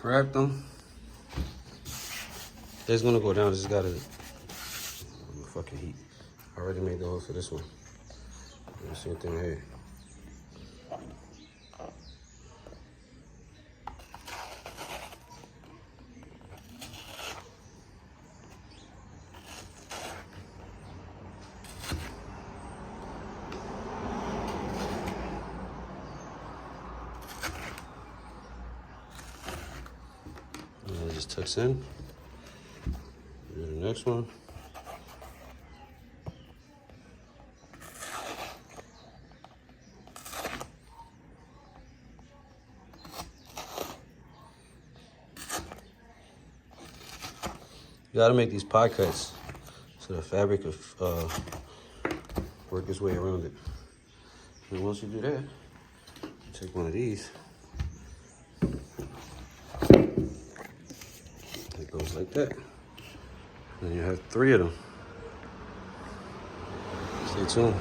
Wrap them. It's gonna go down. Just gotta fucking heat. I already made the hole for this one. The same thing here. And it just tucks in. Do the next one. You gotta make these pie cuts so the fabric will work its way around it. And once you do that, you take one of these. It goes like that. And you have 3 of them. Stay tuned.